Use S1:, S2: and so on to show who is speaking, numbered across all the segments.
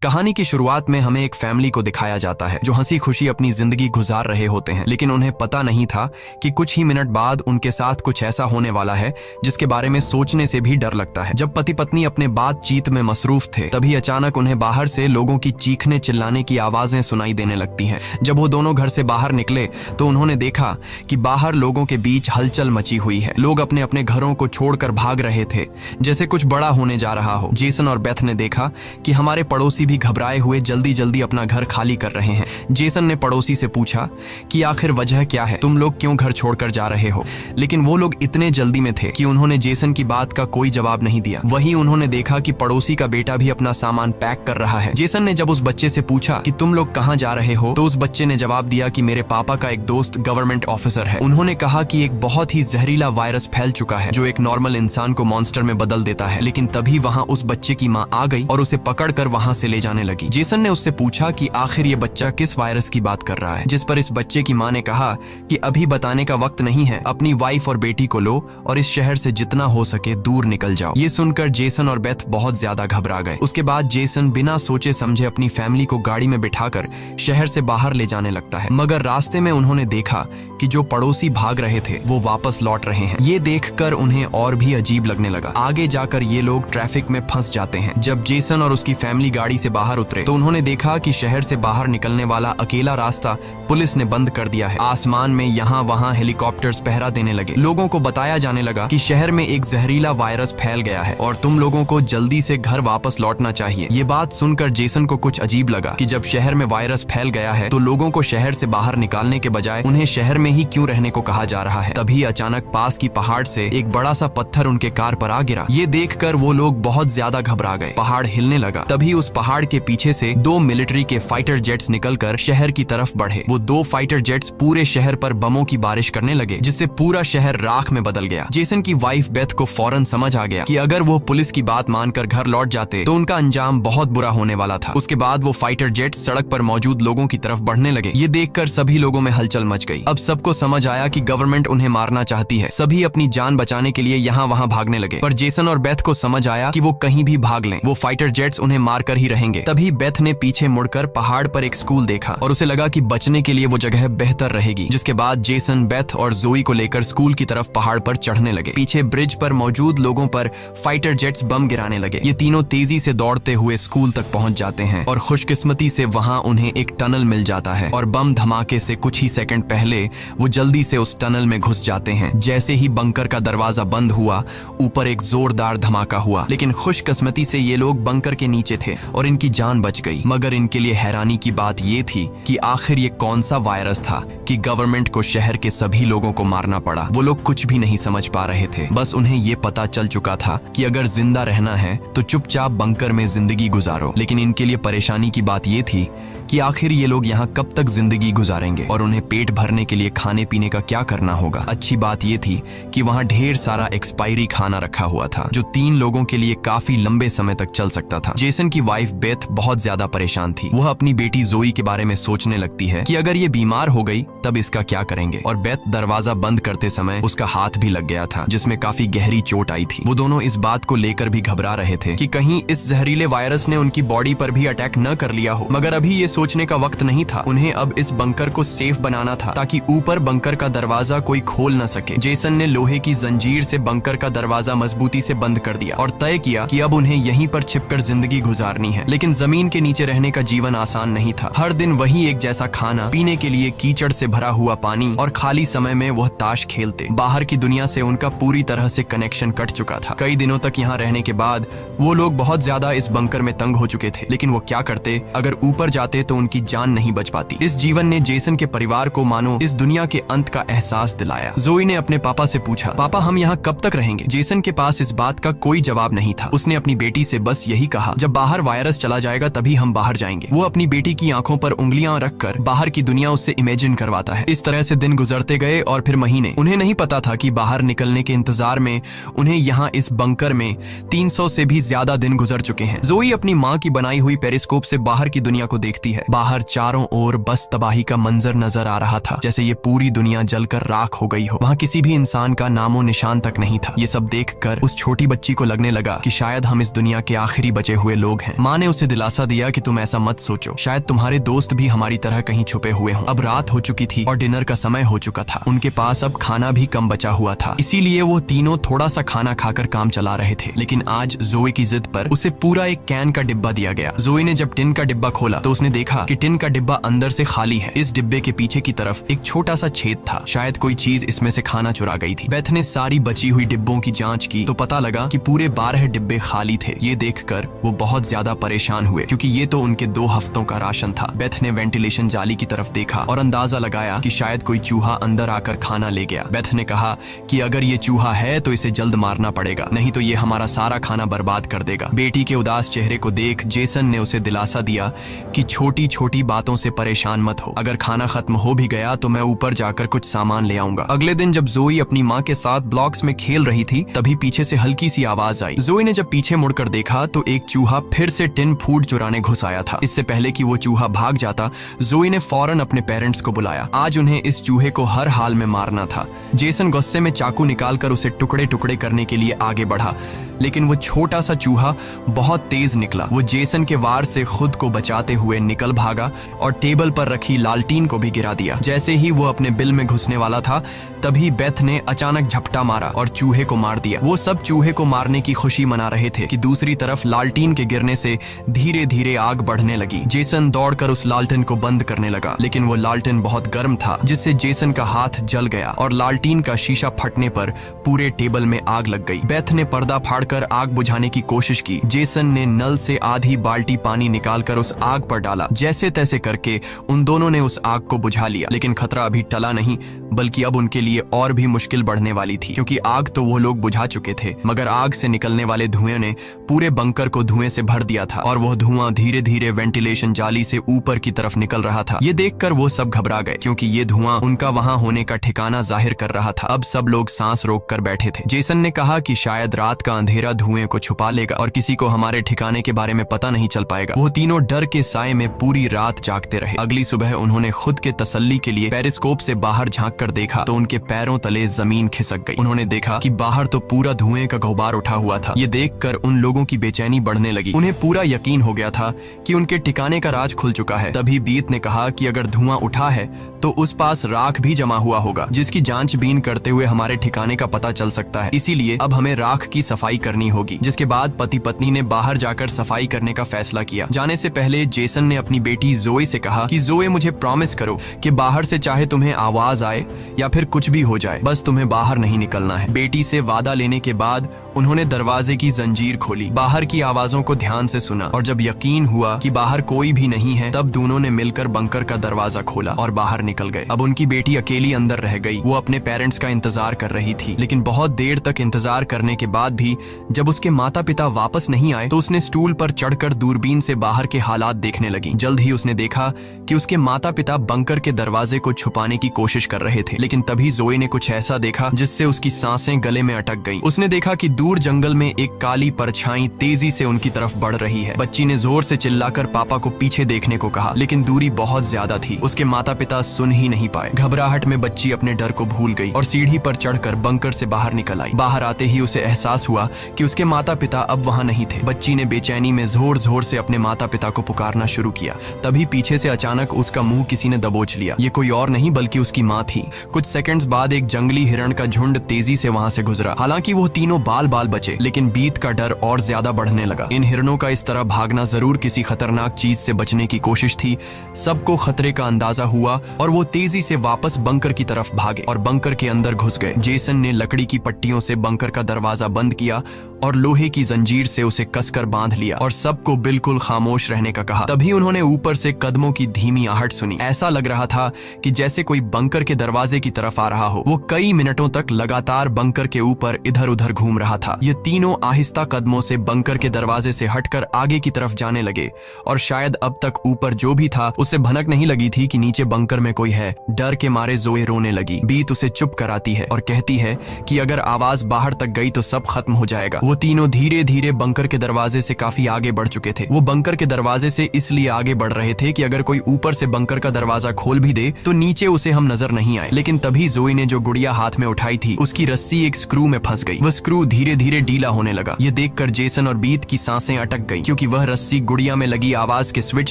S1: कहानी की शुरुआत में हमें एक फैमिली को दिखाया जाता है जो हंसी खुशी अपनी जिंदगी गुजार रहे होते हैं, लेकिन उन्हें पता नहीं था कि कुछ ही मिनट बाद उनके साथ कुछ ऐसा होने वाला है जिसके बारे में सोचने से भी डर लगता है। जब पति पत्नी अपने बातचीत में मसरूफ थे, तभी अचानक उन्हें बाहर से लोगों की चीखने चिल्लाने की आवाजें सुनाई देने लगती हैं। जब वो दोनों घर से बाहर निकले तो उन्होंने देखा कि बाहर लोगों के बीच हलचल मची हुई है। लोग अपने अपने घरों को छोड़कर भाग रहे थे, जैसे कुछ बड़ा होने जा रहा हो। जेसन और बेथ ने देखा कि हमारे पड़ोसी भी घबराए हुए जल्दी जल्दी अपना घर खाली कर रहे हैं। जेसन ने पड़ोसी से पूछा कि आखिर वजह क्या है, तुम लोग क्यों घर छोड़कर जा रहे हो? लेकिन वो लोग इतने जल्दी में थे कि उन्होंने जेसन की बात का कोई जवाब नहीं दिया। वहीं उन्होंने देखा कि पड़ोसी का बेटा भी अपना सामान पैक कर रहा है। जेसन ने जब उस बच्चे से पूछा कि तुम लोग कहाँ जा रहे हो, तो उस बच्चे ने जवाब दिया कि मेरे पापा का एक दोस्त गवर्नमेंट ऑफिसर है। उन्होंने कहा कि एक बहुत ही जहरीला वायरस फैल चुका है जो एक नॉर्मल इंसान को मॉन्स्टर में बदल देता है। लेकिन तभी वहाँ उस बच्चे की माँ आ गई और उसे पकड़कर वहाँ से ले जाने लगी। जेसन ने उससे पूछा कि आखिर ये बच्चा किस वायरस की बात कर रहा है, जिस पर इस बच्चे की माँ ने कहा कि अभी बताने का वक्त नहीं है, अपनी वाइफ और बेटी को लो और इस शहर से जितना हो सके दूर निकल जाओ। ये सुनकर जेसन और बेथ बहुत ज्यादा घबरा गए। उसके बाद जेसन बिना सोचे समझे अपनी फैमिली को गाड़ी में बिठाकर शहर से बाहर ले जाने लगता है, मगर रास्ते में उन्होंने देखा कि जो पड़ोसी भाग रहे थे वो वापस लौट रहे हैं। ये देखकर उन्हें और भी अजीब लगने लगा। आगे जाकर ये लोग ट्रैफिक में फंस जाते हैं। जब जेसन और उसकी फैमिली गाड़ी से बाहर उतरे तो उन्होंने देखा कि शहर से बाहर निकलने वाला अकेला रास्ता पुलिस ने बंद कर दिया है। आसमान में यहाँ वहाँ हेलीकॉप्टर्स पहरा देने लगे। लोगों को बताया जाने लगा कि शहर में एक जहरीला वायरस फैल गया है और तुम लोगों को जल्दी से घर वापस लौटना चाहिए। ये बात सुनकर जेसन को कुछ अजीब लगा कि जब शहर में वायरस फैल गया है तो लोगों को शहर से बाहर निकालने के बजाय उन्हें शहर में ही क्यों रहने को कहा जा रहा है। तभी अचानक पास की पहाड़ से एक बड़ा सा पत्थर उनके कार पर आ गिरा। ये देखकर वो लोग बहुत ज्यादा घबरा गए। पहाड़ हिलने लगा। तभी उस पहाड़ के पीछे से 2 मिलिट्री के फाइटर जेट्स निकलकर शहर की तरफ बढ़े। वो 2 फाइटर जेट्स पूरे शहर पर बमों की बारिश करने लगे, जिससे पूरा शहर राख में बदल गया। जेसन की वाइफ बेथ को फौरन समझ आ गया कि अगर वो पुलिस की बात मानकर घर लौट जाते तो उनका अंजाम बहुत बुरा होने वाला था। उसके बाद वो फाइटर जेट्स सड़क पर मौजूद लोगों की तरफ बढ़ने लगे। ये देखकर सभी लोगों में हलचल मच गई। अब सबको समझ आया कि गवर्नमेंट उन्हें मारना चाहती है। सभी अपनी जान बचाने के लिए यहाँ वहाँ भागने लगे, पर जेसन और बेथ को समझ आया कि वो कहीं भी भाग लें, वो फाइटर जेट्स उन्हें मारकर ही रहेंगे। तभी बेथ ने पीछे मुड़कर पहाड़ पर एक स्कूल देखा और उसे लगा कि बचने के लिए वो जगह बेहतर रहेगी। जिसके बाद जेसन, बेथ और जोई को लेकर स्कूल की तरफ पहाड़ पर चढ़ने लगे। पीछे ब्रिज पर मौजूद लोगों पर फाइटर जेट्स बम गिराने लगे। ये तीनों तेजी से दौड़ते हुए स्कूल तक पहुंच जाते हैं और खुशकिस्मती से वहां उन्हें एक टनल मिल जाता है और बम धमाके से कुछ ही सेकंड पहले वो जल्दी से उस टनल में घुस जाते हैं। जैसे ही बंकर का दरवाजा बंद हुआ, ऊपर एक जोरदार धमाका हुआ, लेकिन खुशकिस्मती से ये लोग बंकर के नीचे थे और इनकी जान बच गई। मगर इनके लिए हैरानी की बात ये थी कि आखिर ये कौन सा वायरस था कि गवर्नमेंट को शहर के सभी लोगों को मारना पड़ा। वो लोग कुछ भी नहीं समझ पा रहे थे। बस उन्हें ये पता चल चुका था कि अगर जिंदा रहना है तो चुपचाप बंकर में जिंदगी गुजारो। लेकिन इनके लिए परेशानी की बात ये थी कि आखिर ये लोग यहाँ कब तक जिंदगी गुजारेंगे और उन्हें पेट भरने के लिए खाने पीने का क्या करना होगा। अच्छी बात ये थी कि वहाँ ढेर सारा एक्सपायरी खाना रखा हुआ था जो 3 लोगों के लिए काफी लंबे समय तक चल सकता था। जेसन की वाइफ बेथ बहुत ज्यादा परेशान थी। वह अपनी बेटी जोई के बारे में सोचने लगती है कि अगर ये बीमार हो गई तब इसका क्या करेंगे। और बेथ दरवाजा बंद करते समय उसका हाथ भी लग गया था जिसमें काफी गहरी चोट आई थी। वो दोनों इस बात को लेकर भी घबरा रहे थे कि कहीं इस जहरीले वायरस ने उनकी बॉडी पर भी अटैक न कर लिया हो। मगर अभी ये सोचने का वक्त नहीं था। उन्हें अब इस बंकर को सेफ बनाना था ताकि ऊपर बंकर का दरवाजा कोई खोल न सके। जेसन ने लोहे की जंजीर से बंकर का दरवाजा मजबूती से बंद कर दिया और तय किया कि अब उन्हें यहीं पर छिपकर जिंदगी गुजारनी है। लेकिन जमीन के नीचे रहने का जीवन आसान नहीं था। हर दिन वही एक जैसा खाना, पीने के लिए कीचड़ से भरा हुआ पानी और खाली समय में वह ताश खेलते। बाहर की दुनिया से उनका पूरी तरह से कनेक्शन कट चुका था। कई दिनों तक यहाँ रहने के बाद वो लोग बहुत ज्यादा इस बंकर में तंग हो चुके थे। लेकिन वो क्या करते? अगर ऊपर जाते तो उनकी जान नहीं बच पाती। इस जीवन ने जेसन के परिवार को मानो इस दुनिया के अंत का एहसास दिलाया। जोई ने अपने पापा से पूछा, पापा हम यहाँ कब तक रहेंगे? जेसन के पास इस बात का कोई जवाब नहीं था। उसने अपनी बेटी से बस यही कहा, जब बाहर वायरस चला जाएगा तभी हम बाहर जाएंगे। वो अपनी बेटी की आंखों पर उंगलियां रखकर बाहर की दुनिया उससे इमेजिन करवाता है। इस तरह से दिन गुजरते गए और फिर महीने। उन्हें नहीं पता था कि बाहर निकलने के इंतजार में उन्हें यहाँ इस बंकर में 300 से भी ज्यादा दिन गुजर चुके हैं। जोई अपनी माँ की बनाई हुई पेरिस्कोप से बाहर की दुनिया को देखती रही है। बाहर चारों ओर बस तबाही का मंजर नजर आ रहा था, जैसे ये पूरी दुनिया जलकर राख हो गई हो। वहाँ किसी भी इंसान का नामो निशान तक नहीं था। ये सब देखकर उस छोटी बच्ची को लगने लगा कि शायद हम इस दुनिया के आखिरी बचे हुए लोग हैं। माँ ने उसे दिलासा दिया कि तुम ऐसा मत सोचो, शायद तुम्हारे दोस्त भी हमारी तरह कहीं छुपे हुए हों। अब रात हो चुकी थी और डिनर का समय हो चुका था। उनके पास अब खाना भी कम बचा हुआ था, इसीलिए वो तीनों थोड़ा सा खाना खाकर काम चला रहे थे। लेकिन आज जोए की जिद पर उसे पूरा एक कैन का डिब्बा दिया गया। जोए ने जब टिन का डिब्बा खोला तो उसने देखा कि टिन का डिब्बा अंदर से खाली है। इस डिब्बे के पीछे की तरफ एक छोटा सा छेद था, शायद कोई चीज इसमें से खाना चुरा गई थी। बेथ ने सारी बची हुई डिब्बों की जांच की तो पता लगा कि पूरे 12 डिब्बे खाली थे। ये देखकर वो बहुत ज्यादा परेशान हुए, क्योंकि ये तो उनके 2 हफ्तों का राशन था। बेथ ने वेंटिलेशन जाली की तरफ देखा और अंदाजा लगाया कि शायद कोई चूहा अंदर आकर खाना ले गया। बेथ ने कहा कि अगर ये चूहा है तो इसे जल्द मारना पड़ेगा, नहीं तो ये हमारा सारा खाना बर्बाद कर देगा। बेटी के उदास चेहरे को देख जेसन ने उसे दिलासा दिया कि छोटी छोटी बातों से परेशान मत हो, अगर खाना खत्म हो भी गया तो मैं ऊपर जाकर कुछ सामान ले आऊंगा। अगले दिन जब जोई अपनी माँ के साथ ब्लॉक्स में खेल रही थी तभी पीछे से हल्की सी आवाज आई। जोई ने जब पीछे मुड़कर देखा तो एक चूहा फिर से टिन फूड चुराने घुस आया था। इससे पहले कि वो चूहा भाग जाता, जोई ने फौरन अपने पेरेंट्स को बुलाया। आज उन्हें इस चूहे को हर हाल में मारना था। जेसन गुस्से में चाकू निकालकर उसे टुकड़े टुकड़े करने के लिए आगे बढ़ा, लेकिन वो छोटा सा चूहा बहुत तेज निकला। वो जेसन के वार से खुद को बचाते हुए निकल भागा और टेबल पर रखी लालटीन को भी गिरा दिया। जैसे ही वो अपने बिल में घुसने वाला था तभी बेथ ने अचानक झपटा मारा और चूहे को मार दिया। वो सब चूहे को मारने की खुशी मना रहे थे कि दूसरी तरफ लालटीन के गिरने से धीरे धीरे आग बढ़ने लगी। जेसन दौड़कर उस लालटेन को बंद करने लगा, लेकिन वो लालटेन बहुत गर्म था, जिससे जेसन का हाथ जल गया और लालटीन का शीशा फटने पर पूरे टेबल में आग लग गई। बेथ ने पर्दा फाड़कर आग बुझाने की कोशिश की। जेसन ने नल से आधी बाल्टी पानी निकालकर उस आग पर डाला। जैसे तैसे करके उन दोनों ने उस आग को बुझा लिया, लेकिन खतरा अभी टला नहीं, बल्कि अब उनके लिए और भी मुश्किल बढ़ने वाली थी, क्योंकि आग तो वो लोग बुझा चुके थे, मगर आग से निकलने वाले धुएं ने पूरे बंकर को धुएं से भर दिया था और वह धुआं धीरे धीरे वेंटिलेशन जाली से ऊपर की तरफ निकल रहा था। ये देखकर वो सब घबरा गए, क्योंकि ये धुआं उनका वहां होने का ठिकाना जाहिर कर रहा था। अब सब लोग सांस रोक कर बैठे थे। जेसन ने कहा कि शायद रात का अंधेरा धुएं को छुपा लेगा और किसी को हमारे ठिकाने के बारे में पता नहीं चल पाएगा। वो तीनों डर के साए में पूरी रात जागते रहे। अगली सुबह उन्होंने खुद के तसल्ली के लिए पेरिस्कोप से बाहर झांक कर देखा तो उनके पैरों तले जमीन खिसक गई। उन्होंने देखा कि बाहर तो पूरा धुएं का गुबार उठा हुआ था। ये देखकर उन लोगों की बेचैनी बढ़ने लगी। उन्हें पूरा यकीन हो गया था कि उनके ठिकाने का राज खुल चुका है। तभी बीत ने कहा कि अगर धुआं उठा है तो उस पास राख भी जमा हुआ होगा, जिसकी जांचबीन करते हुए हमारे ठिकाने का पता चल सकता है। इसीलिए अब हमें राख की सफाई करनी होगी। जिसके बाद पति पत्नी ने बाहर जाकर सफाई करने का फैसला किया। जाने से पहले जेसन ने अपनी बेटी जोए से कहा कि जोए, मुझे प्रॉमिस करो कि बाहर से चाहे तुम्हें आवाज आए या फिर कुछ भी हो जाए, बस तुम्हें बाहर नहीं निकलना है। बेटी से वादा लेने के बाद उन्होंने दरवाजे की जंजीर खोली, बाहर की आवाजों को ध्यान से सुना और जब यकीन हुआ कि बाहर कोई भी नहीं है तब दोनों ने मिलकर बंकर का दरवाजा खोला और बाहर निकल गए। अब उनकी बेटी अकेली अंदर रह गई। वो अपने पेरेंट्स का इंतजार कर रही थी, लेकिन बहुत देर तक इंतजार करने के बाद भी जब उसके माता पिता वापस नहीं आए तो उसने स्टूल पर चढ़कर दूरबीन से बाहर के हालात देखने लगी। जल्द ही उसने देखा कि उसके माता पिता बंकर के दरवाजे को छुपाने की कोशिश कर रहे थे, लेकिन तभी जोए ने कुछ ऐसा देखा जिससे उसकी सांसें गले में अटक गईं। उसने देखा कि दूर जंगल में एक काली परछाई तेजी से उनकी तरफ बढ़ रही है। बच्ची ने जोर से चिल्लाकर पापा को पीछे देखने को कहा, लेकिन दूरी बहुत ज्यादा थी। उसके माता पिता सुन ही नहीं पाए। घबराहट में बच्ची अपने डर को भूल गई और सीढ़ी पर चढ़कर बंकर से बाहर निकल आई। बाहर आते ही उसे एहसास हुआ कि उसके माता पिता अब वहां नहीं थे। बच्ची ने बेचैनी में जोर जोर से अपने माता पिता को पुकारना शुरू किया। तभी पीछे से अचानक उसका मुंह किसी ने दबोच लिया। ये कोई और नहीं बल्कि उसकी माँ थी। कुछ सेकंड्स बाद एक जंगली हिरण का झुंड तेजी से वहां से गुजरा। हालांकि वो तीनों बाल बाल बचे, लेकिन बीत का डर और ज्यादा बढ़ने लगा। इन हिरणों का इस तरह भागना जरूर किसी खतरनाक चीज से बचने की कोशिश थी। सबको खतरे का अंदाजा हुआ और वो तेजी से वापस बंकर की तरफ भागे और बंकर के अंदर घुस गए। जेसन ने लकड़ी की पट्टियों से बंकर का दरवाजा बंद किया और लोहे की जंजीर से उसे कसकर बांध लिया और सबको बिल्कुल खामोश रहने का कहा। तभी उन्होंने ऊपर से कदमों की धीमी आहट सुनी। ऐसा लग रहा था कि जैसे कोई बंकर के दरवाजे की तरफ आ रहा हो। वो कई मिनटों तक लगातार बंकर के ऊपर इधर उधर घूम रहा था। ये तीनों आहिस्ता कदमों से बंकर के दरवाजे से हटकर आगे की तरफ जाने लगे और शायद अब तक ऊपर जो भी था उसे भनक नहीं लगी थी कि नीचे बंकर में कोई है। डर के मारे जोए रोने लगी। बीत उसे चुप कराती है और कहती है कि अगर आवाज बाहर तक गई तो सब खत्म हो जाएगा। वो तीनों धीरे धीरे बंकर के दरवाजे से काफी आगे बढ़ चुके थे। वो बंकर के दरवाजे से इसलिए आगे बढ़ रहे थे कि अगर कोई ऊपर से बंकर का दरवाजा खोल भी दे तो नीचे उसे हम नजर नहीं आए। लेकिन तभी जोई ने जो गुड़िया हाथ में उठाई थी उसकी रस्सी एक स्क्रू में फंस गई। वह स्क्रू धीरे धीरे ढीला होने लगा। ये देखकर जेसन और बीत की सांसें अटक गई, क्योंकि वह रस्सी गुड़िया में लगी आवाज के स्विच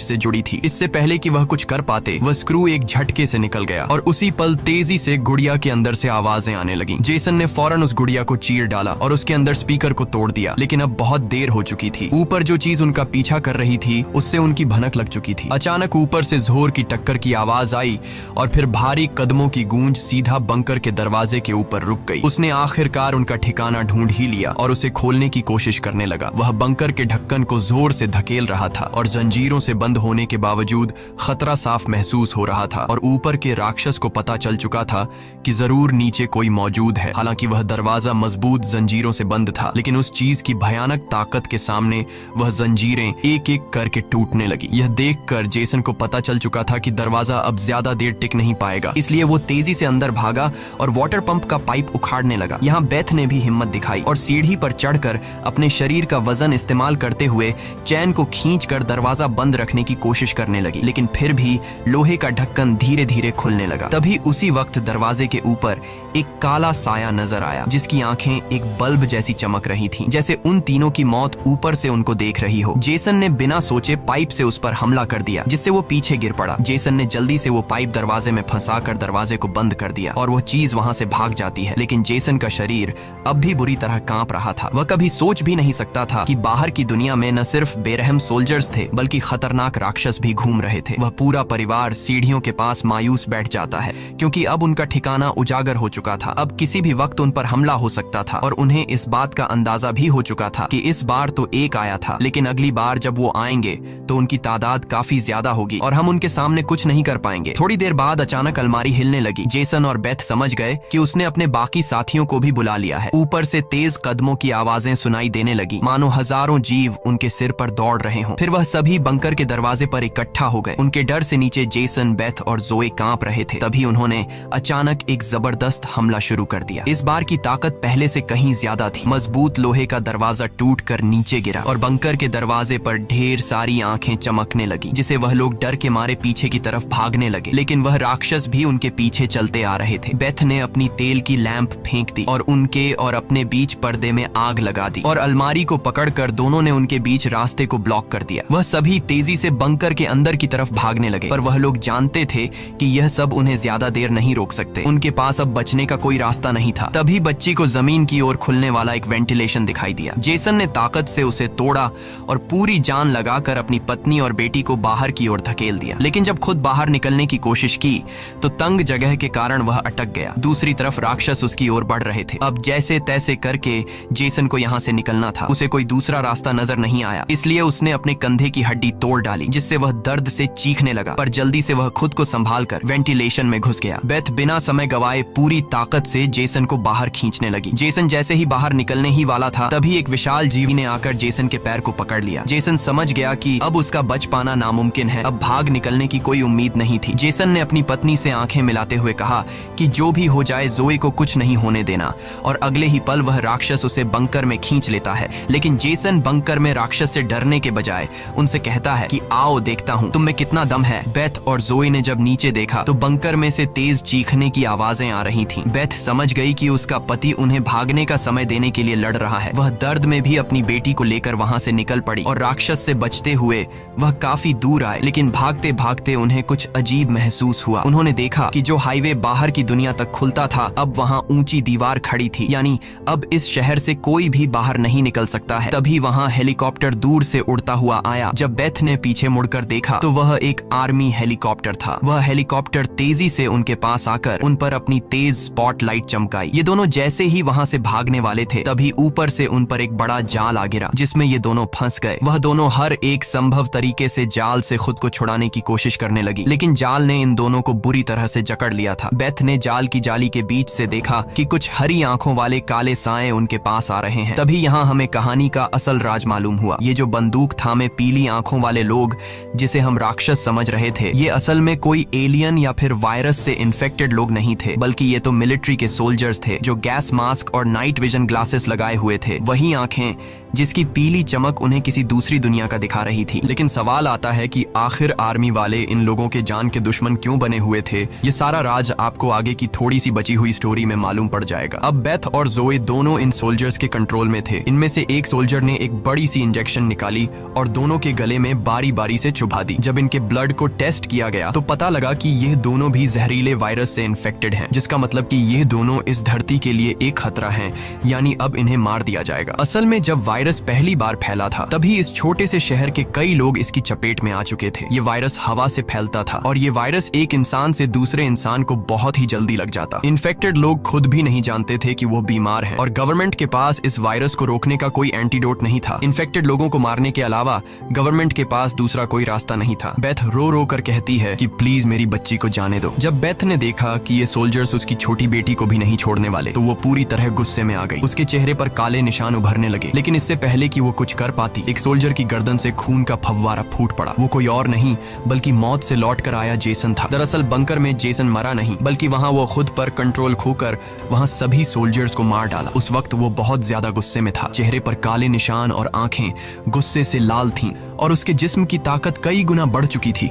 S1: से जुड़ी थी। इससे पहले कि वह कुछ कर पाते, वह स्क्रू एक झटके से निकल गया और उसी पल तेजी से गुड़िया के अंदर से आवाजें आने लगी। जेसन ने फौरन उस गुड़िया को चीर डाला और उसके अंदर स्पीकर को तोड़ दिया। लेकिन अब बहुत देर हो चुकी थी। ऊपर जो चीज उनका पीछा कर रही थी उससे उनकी भनक लग चुकी थी। अचानक ऊपर से जोर की टक्कर की आवाज आई और फिर भारी कदमों की गूंज सीधा बंकर के दरवाजे के ऊपर रुक गई। उसने आखिरकार उनका ठिकाना ढूंढ ही लिया और उसे खोलने की कोशिश करने लगा। वह बंकर के ढक्कन को जोर से धकेल रहा था और जंजीरों से बंद होने के बावजूद खतरा साफ महसूस हो रहा था। और ऊपर के राक्षस को पता चल चुका था कि जरूर नीचे कोई मौजूद है। हालांकि वह दरवाजा मजबूत जंजीरों से बंद था, लेकिन उस चीज की भयानक ताकत के सामने वह जंजीरें एक एक करके टूटने लगी। यह देखकर जेसन को पता चल चुका था कि दरवाजा अब ज्यादा देर टिक नहीं पाएगा। इसलिए वो तेजी से अंदर भागा और वाटर पंप का पाइप उखाड़ने लगा। यहाँ बेथ ने भी हिम्मत दिखाई और सीढ़ी पर चढ़कर अपने शरीर का वजन इस्तेमाल करते हुए चैन को खींचकर दरवाजा बंद रखने की कोशिश करने लगी। लेकिन फिर भी लोहे का ढक्कन धीरे धीरे खुलने लगा। तभी उसी वक्त दरवाजे के ऊपर एक काला साया नजर आया, जिसकी आंखें एक बल्ब जैसी चमक रही थीं, जैसे उन तीनों की मौत ऊपर से उनको देख रही हो। जेसन ने बिना सोचे पाइप से उस पर हमला कर दिया, जिससे वो पीछे गिर पड़ा। जेसन ने जल्दी से वो पाइप दरवाजे में फंसाकर दरवाजे को बंद कर दिया और वो चीज वहां से भाग जाती है। लेकिन जेसन का शरीर अब भी बुरी तरह कांप रहा था। वह कभी सोच भी नहीं सकता था कि बाहर की दुनिया में न सिर्फ बेरहम सोल्जर्स थे, बल्कि खतरनाक राक्षस भी घूम रहे थे। वह पूरा परिवार सीढ़ियों के पास मायूस बैठ जाता है, क्योंकि अब उनका ठिकाना उजागर हो चुका था। अब किसी भी वक्त उन पर हमला हो सकता था और उन्हें इस बात का अंदाजा भी हो चुका था कि इस बार तो एक आया था, लेकिन अगली बार जब वो आएंगे तो उनकी तादाद काफी ज्यादा होगी और हम उनके सामने कुछ नहीं कर पाएंगे। थोड़ी देर बाद अचानक अलमारी हिलने लगी। जेसन और बेथ समझ गए कि उसने अपने बाकी साथियों को भी बुला लिया है। ऊपर से तेज कदमों की आवाजें सुनाई देने लगी, मानो हजारों जीव उनके सिर पर दौड़ रहे हों। फिर वह सभी बंकर के दरवाजे पर इकट्ठा हो गए। उनके डर से नीचे जेसन, बेथ और जोए कांप रहे थे। तभी उन्होंने अचानक एक जबरदस्त हमला शुरू कर दिया। इस बार की ताकत पहले से कहीं ज्यादा थी। मजबूत लोहे का दरवाजा टूटकर नीचे गिरा और बंकर के दरवाजे पर ढेर सारी आंखें चमकने लगी, जिसे वह लोग डर के मारे पीछे की तरफ भागने लगे। लेकिन वह राक्षस भी उनके पीछे चलते आ रहे थे। बेथ ने अपनी तेल की लैंप फेंक दी और उनके और अपने बीच पर्दे में आग लगा दी और अलमारी को पकड़कर दोनों ने उनके बीच रास्ते को ब्लॉक कर दिया। वह सभी तेजी से बंकर के अंदर की तरफ भागने लगे, पर वह लोग जानते थे कि यह सब उन्हें ज्यादा देर नहीं रोक सकते। उनके पास अब बचने का कोई रास्ता नहीं था। तभी बच्ची को जमीन की ओर खुलने वाला एक वेंटिलेशन दिखाई दिया। जेसन ने ताकत से उसे तोड़ा और पूरी जान लगाकर अपनी पत्नी और बेटी को बाहर की ओर धकेल दिया। लेकिन जब खुद बाहर निकलने की कोशिश की तो तंग जगह के कारण वह अटक गया। दूसरी तरफ राक्षस उसकी ओर बढ़ रहे थे। अब जैसे तैसे करके जेसन को यहाँ से निकलना था। उसे कोई दूसरा रास्ता नजर नहीं आया, इसलिए उसने अपने कंधे की हड्डी तोड़ डाली, जिससे वह दर्द से चीखने लगा। पर जल्दी से वह खुद को संभालकर वेंटिलेशन में घुस गया। बेथ बिना समय गवाए पूरी ताकत से जेसन को बाहर खींचने लगी। जेसन जैसे ही बाहर निकलने ही वाला था, तभी एक विशाल जीवी ने आकर जेसन के पैर को पकड़ लिया। जेसन समझ गया कि अब उसका बच पाना नामुमकिन है। अब भाग निकलने की कोई उम्मीद नहीं थी। जेसन ने अपनी पत्नी से आंखें मिलाते हुए कहा कि जो भी हो जाए जोए को कुछ नहीं होने देना, और अगले ही पल वह राक्षस उसे बंकर में खींच लेता है। लेकिन जेसन बंकर में राक्षस से डरने के बजाय उनसे कहता है कि आओ देखता हूँ तुम में कितना दम है। बेथ और जोए ने जब नीचे देखा तो बंकर में से तेज चीखने की आवाजें आ रही थीं। बेथ समझ गई कि उसका पति उन्हें भागने का समय देने के लिए लड़ रहा है। वह दर्द में भी अपनी बेटी को लेकर वहां से निकल पड़ी और राक्षस से बचते हुए वह काफी दूर आए। लेकिन भागते भागते उन्हें कुछ अजीब महसूस हुआ। उन्होंने देखा कि जो हाईवे बाहर की दुनिया तक खुलता था, अब वहां ऊंची दीवार खड़ी थी, यानी अब इस शहर से कोई भी बाहर नहीं निकल सकता है। तभी वहां हेलीकॉप्टर दूर से उड़ता हुआ आया। जब बेथ ने पीछे मुड़कर देखा तो वह एक आर्मी हेलीकॉप्टर था। वह हेलीकॉप्टर तेजी से उनके पास आकर उन पर अपनी तेज स्पॉटलाइट चमकाई। ये दोनों जैसे ही वहां से भागने वाले थे, तभी ऊपर से उन पर एक बड़ा जाल आ गिरा, जिसमें ये दोनों फंस गए। वह दोनों हर एक संभव तरीके से जाल से खुद को छुड़ाने की कोशिश करने लगी, लेकिन जाल ने इन दोनों को बुरी तरह से जकड़ लिया था। बेथ ने जाल की जाली के बीच से देखा कि कुछ हरी आंखों वाले काले साए उनके पास आ रहे हैं। तभी यहाँ हमें कहानी का असल राज मालूम हुआ। ये जो बंदूक थामे पीली आंखों वाले लोग, जिसे हम राक्षस समझ रहे थे, ये असल में कोई एलियन या फिर वायरस से इन्फेक्टेड लोग नहीं थे, बल्कि ये तो मिलिट्री के सोल्जर्स थे जो गैस मास्क और नाइट विजन ग्लासेस लगाए हुए थे। वही आंखें जिसकी पीली चमक उन्हें किसी दूसरी दुनिया का दिखा रही थी। लेकिन सवाल आता है कि आखिर आर्मी वाले इन लोगों के जान के दुश्मन क्यों बने हुए थे। ये सारा राज आपको आगे की थोड़ी सी बची हुई स्टोरी में मालूम पड़ जाएगा। अब बेथ और जोए दोनों इन सोल्जर्स के कंट्रोल में थे। इनमें से एक सोल्जर ने एक बड़ी सी इंजेक्शन निकाली और दोनों के गले में बारी बारी से चुभा दी। जब इनके ब्लड को टेस्ट किया गया तो पता लगा कि ये दोनों भी जहरीले वायरस से इन्फेक्टेड हैं, जिसका मतलब कि ये दोनों इस धरती के लिए एक खतरा हैं, यानी अब इन्हें मार दिया जाएगा। असल में जब वायरस पहली बार फैला था तभी इस छोटे से शहर के कई लोग इसकी चपेट में आ चुके थे। ये वायरस हवा से फैलता था और ये वायरस एक इंसान से दूसरे इंसान को बहुत ही जल्दी लग जाता। इन्फेक्टेड लोग खुद भी नहीं जानते थे कि वो बीमार हैं और गवर्नमेंट के पास इस वायरस को रोकने का कोई एंटीडोट नहीं था। इन्फेक्टेड लोगों को मारने के अलावा गवर्नमेंट के पास दूसरा कोई रास्ता नहीं था। बेथ रो रो कर कहती है कि प्लीज मेरी बच्ची को जाने दो। जब बेथ ने देखा कि ये सोल्जर्स उसकी छोटी बेटी को भी नहीं छोड़ने वाले तो वो पूरी तरह गुस्से में आ गई। उसके चेहरे पर काले निशान उभरने लगे, लेकिन इससे पहले कि वो कुछ कर पाती एक सोल्जर की गर्दन से खून का फव्वारा फूट पड़ा। वो कोई और नहीं बल्कि मौत से लौट कर आया जेसन था। दरअसल बंकर में जेसन मरा नहीं, बल्कि वहां वो खुद पर कंट्रोल खोकर वहां सभी सोल्जर्स को मार डाला। उस वक्त वो बहुत ज्यादा गुस्से में था। चेहरे पर काले निशान और आंखें गुस्से से लाल थीं और उसके जिस्म की ताकत कई गुना बढ़ चुकी थी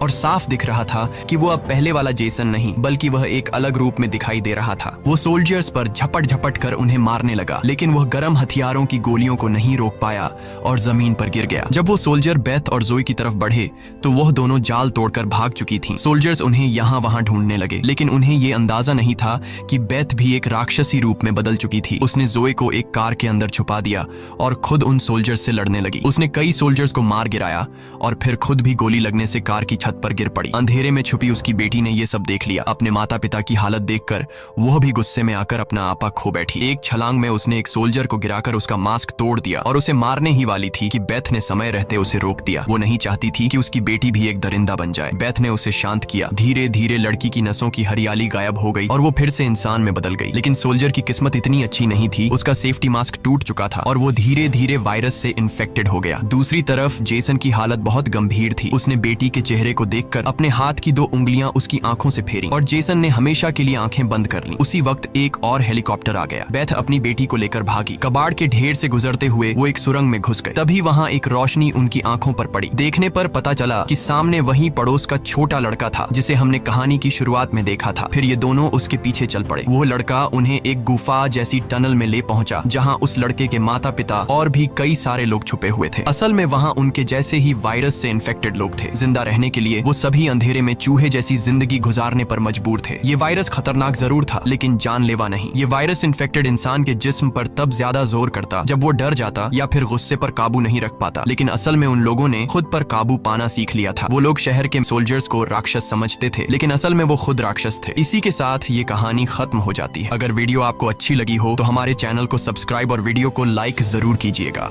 S1: और साफ दिख रहा था कि वो अब पहले वाला जेसन नहीं बल्कि वह एक अलग रूप में दिखाई दे रहा था। वो सोल्जर्स पर झपट झपट कर उन्हें मारने लगा, लेकिन वह गर्म हथियारों की गोलियों को नहीं रोक पाया और जमीन पर गिर गया। जब वो सोल्जर बेथ और जोई की तरफ बढ़े तो वह दोनों जाल तोड़कर भाग चुकी थीं। सोल्जर्स उन्हें यहाँ वहां ढूंढने लगे, लेकिन उन्हें ये अंदाजा नहीं था कि बेथ भी एक राक्षसी रूप में बदल चुकी थी। उसने जोई को एक कार के अंदर छुपा दिया और खुद उन सोल्जर्स से लड़ने लगी। उसने कई सोल्जर्स को मार गिराया और फिर खुद भी गोली लगने से कार की छत पर गिर पड़ी। अंधेरे में छुपी उसकी बेटी ने यह सब देख लिया। अपने माता पिता की हालत देखकर वह भी गुस्से में आकर अपना आपा खो बैठी। एक छलांग में उसने एक सोल्जर को गिराकर उसका मास्क तोड़ दिया और उसे मारने ही वाली थी कि बेथ ने समय रहते उसे रोक दिया। वो नहीं चाहती थी कि उसकी बेटी भी एक दरिंदा बन जाए। बेथ ने उसे शांत किया। धीरे धीरे लड़की की नसों की हरियाली गायब हो गई और वो फिर से इंसान में बदल गई। लेकिन सोल्जर की किस्मत इतनी अच्छी नहीं थी। उसका सेफ्टी मास्क टूट चुका था और वो धीरे धीरे वायरस से इन्फेक्टेड हो गया। दूसरी तरफ जेसन की हालत बहुत गंभीर थी। उसने बेटी के चेहरे को देखकर अपने हाथ की 2 उंगलियां उसकी आंखों से फेरी और जेसन ने हमेशा के लिए आंखें बंद कर लीं। उसी वक्त एक और हेलीकॉप्टर आ गया। बेथ अपनी बेटी को लेकर भागी। कबाड़ के ढेर से गुजरते हुए वो एक सुरंग में घुस गए। तभी वहां एक रोशनी उनकी आंखों पर पड़ी। देखने पर पता चला कि सामने वही पड़ोस का छोटा लड़का था जिसे हमने कहानी की शुरुआत में देखा था। फिर ये दोनों उसके पीछे चल पड़े। वो लड़का उन्हें एक गुफा जैसी टनल में ले पहुंचा जहां उस लड़के के माता पिता और भी कई सारे लोग छुपे हुए थे। असल में वहां उनके जैसे ही वायरस से इन्फेक्टेड लोग थे। जिंदा रहने के लिए वो सभी अंधेरे में चूहे जैसी जिंदगी गुजारने पर मजबूर थे। ये वायरस खतरनाक जरूर था लेकिन जानलेवा नहीं। ये वायरस इन्फेक्टेड इंसान के जिस्म पर तब ज्यादा जोर करता जब वो डर जाता या फिर गुस्से पर काबू नहीं रख पाता। लेकिन असल में उन लोगों ने खुद पर काबू पाना सीख लिया था। वो लोग शहर के सोल्जर्स को राक्षस समझते थे, लेकिन असल में वो खुद राक्षस थे। इसी के साथ ये कहानी खत्म हो जाती है। अगर वीडियो आपको अच्छी लगी हो तो हमारे चैनल को सब्सक्राइब और वीडियो को लाइक जरूर कीजिएगा।